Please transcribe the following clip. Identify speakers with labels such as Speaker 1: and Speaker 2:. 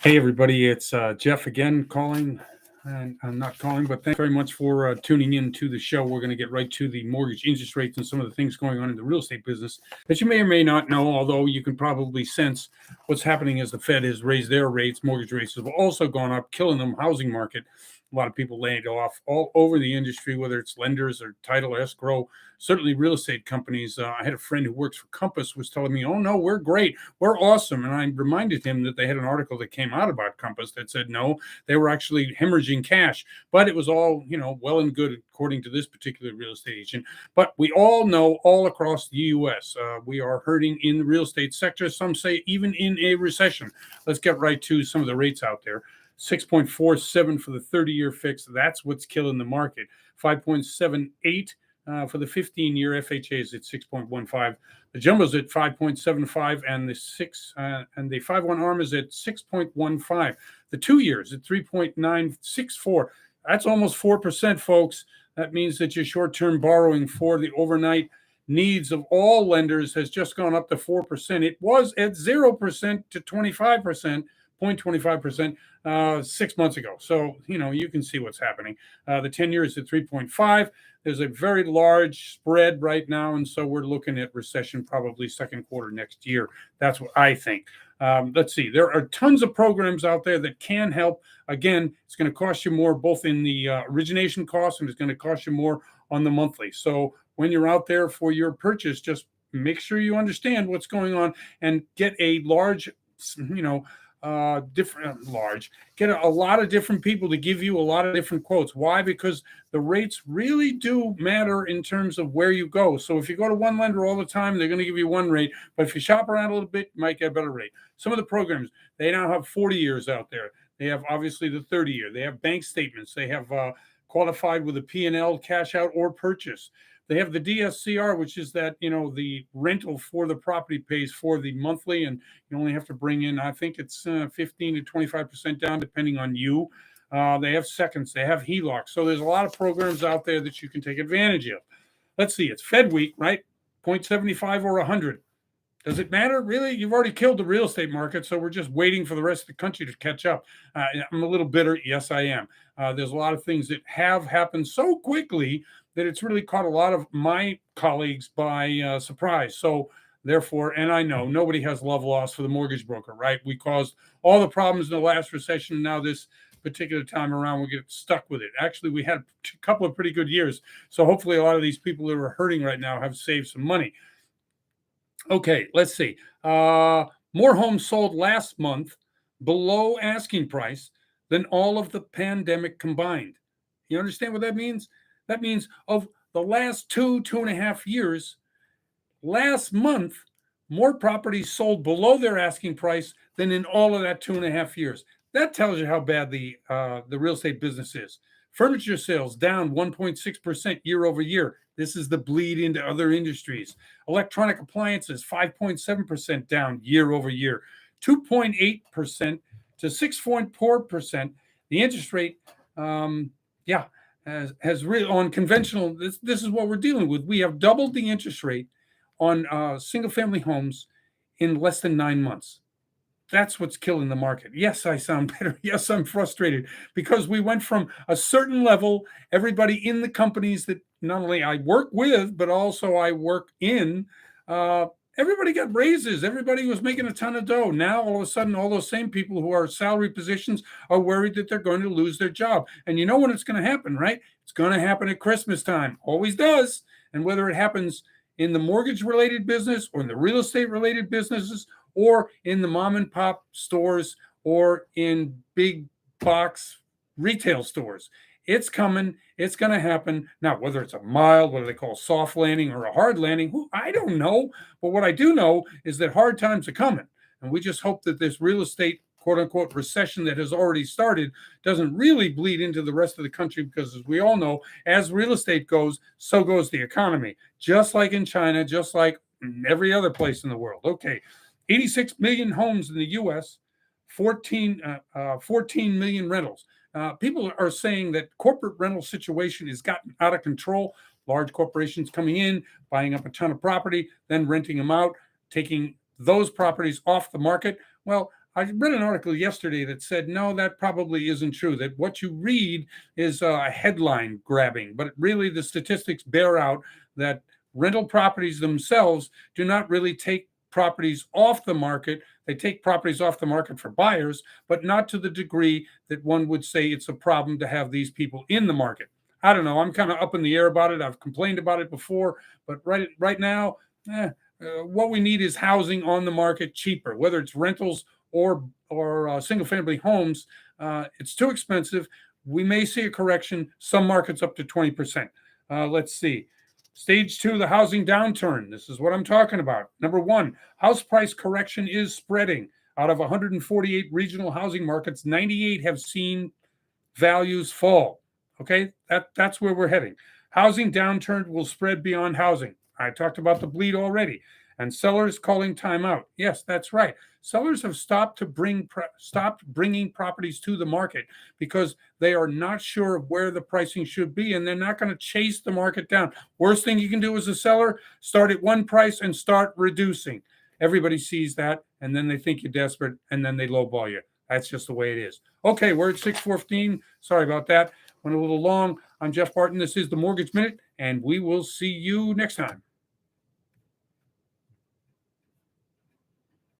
Speaker 1: Hey, everybody, it's Jeff again calling. And I'm not calling, but thanks very much for tuning in to the show. We're going to get right to the mortgage interest rates and some of the things going on in the real estate business that you may or may not know, although you can probably sense what's happening as the Fed has raised their rates. Mortgage rates have also gone up, killing the housing market. A lot of people laying off all over the industry, whether it's lenders or title escrow, certainly real estate companies. I had a friend who works for Compass was telling me, oh, no, we're great. We're awesome. And I reminded him that they had an article that came out about Compass that said, no, they were actually hemorrhaging cash. But it was all, well and good, according to this particular real estate agent. But we all know all across the U.S., we are hurting in the real estate sector. Some say even in a recession. Let's get right to some of the rates out there. 6.47 for the 30-year fix. That's what's killing the market. 5.78 for the 15-year FHA is at 6.15. The jumbo's at 5.75, and the 5/1 ARM is at 6.15. The 2 years at 3.964. That's almost 4%, folks. That means that your short-term borrowing for the overnight needs of all lenders has just gone up to 4%. It was at 0% to 25%. 0.25% 6 months ago. So, you can see what's happening. The 10-year is at 3.5. There's a very large spread right now, and so we're looking at recession probably second quarter next year. That's what I think. Let's see. There are tons of programs out there that can help. Again, it's going to cost you more both in the origination costs, and it's going to cost you more on the monthly. So when you're out there for your purchase, just make sure you understand what's going on and get a large, get a lot of different people to give you a lot of different quotes. Why? Because the rates really do matter in terms of where you go. So if you go to one lender all the time, they're going to give you one rate, but if you shop around a little bit, you might get a better rate. Some of the programs, they now have 40 years out there. They have obviously the 30-year. They have bank statements. They have qualified with a P&L, cash out or purchase. They have the DSCR, which is that, the rental for the property pays for the monthly, and you only have to bring in, I think it's 15 to 25% down, depending on you. They have seconds. They have HELOC. So there's a lot of programs out there that you can take advantage of. Let's see. It's Fed week, right? 0.75 or 100. Does it matter? Really? You've already killed the real estate market, so we're just waiting for the rest of the country to catch up. I'm a little bitter. Yes, I am. There's a lot of things that have happened so quickly that it's really caught a lot of my colleagues by surprise. So therefore, and I know nobody has love lost for the mortgage broker, right? We caused all the problems in the last recession. Now this particular time around, we get stuck with it. Actually, we had a couple of pretty good years. So hopefully a lot of these people that are hurting right now have saved some money. Okay, let's see. More homes sold last month below asking price than all of the pandemic combined. You understand what that means? That means of the last 2.5 years, last month, more properties sold below their asking price than in all of that 2.5 years. That tells you how bad the real estate business is. Furniture sales down 1.6% year over year. This is the bleed into other industries. Electronic appliances, 5.7% down year over year. 2.8% to 6.4%. The interest rate, has really on conventional. This is what we're dealing with. We have doubled the interest rate on single-family homes in less than 9 months. That's what's killing the market. Yes, I sound better. Yes, I'm frustrated because we went from a certain level. Everybody in the companies that not only I work with, but also I work in, everybody got raises. Everybody was making a ton of dough. Now, all of a sudden, all those same people who are salary positions are worried that they're going to lose their job. And you know when it's going to happen, right? It's going to happen at Christmas time. Always does. And whether it happens in the mortgage-related business or in the real estate-related businesses or in the mom and pop stores or in big box retail stores, it's coming. It's going to happen. Now, whether it's a mild, what do they call soft landing or a hard landing, I don't know. But what I do know is that hard times are coming. And we just hope that this real estate, quote unquote, recession that has already started doesn't really bleed into the rest of the country, because as we all know, as real estate goes, so goes the economy, just like in China, just like every other place in the world. Okay, 86 million homes in the U.S., 14 million rentals. People are saying that corporate rental situation has gotten out of control. Large corporations coming in, buying up a ton of property, then renting them out, taking those properties off the market. Well, I read an article yesterday that said, no, that probably isn't true. That what you read is a headline grabbing, but really the statistics bear out that rental properties themselves do not really take properties off the market. They take properties off the market for buyers, but not to the degree that one would say it's a problem to have these people in the market. I don't know. I'm kind of up in the air about it. I've complained about it before, but right now, what we need is housing on the market cheaper, whether it's rentals or single family homes. It's too expensive. We may see a correction. Some markets up to 20%. Let's see. Stage two, the housing downturn. This is what I'm talking about. Number one, house price correction is spreading. Out of 148 regional housing markets, 98 have seen values fall. Okay, that's where we're heading. Housing downturn will spread beyond housing. I talked about the bleed already. And sellers calling time out. Yes, that's right. Sellers have stopped bringing properties to the market because they are not sure of where the pricing should be, and they're not going to chase the market down. Worst thing you can do as a seller: start at one price and start reducing. Everybody sees that, and then they think you're desperate, and then they lowball you. That's just the way it is. Okay, we're at 6:15. Sorry about that. Went a little long. I'm Jeff Barton. This is the Mortgage Minute, and we will see you next time.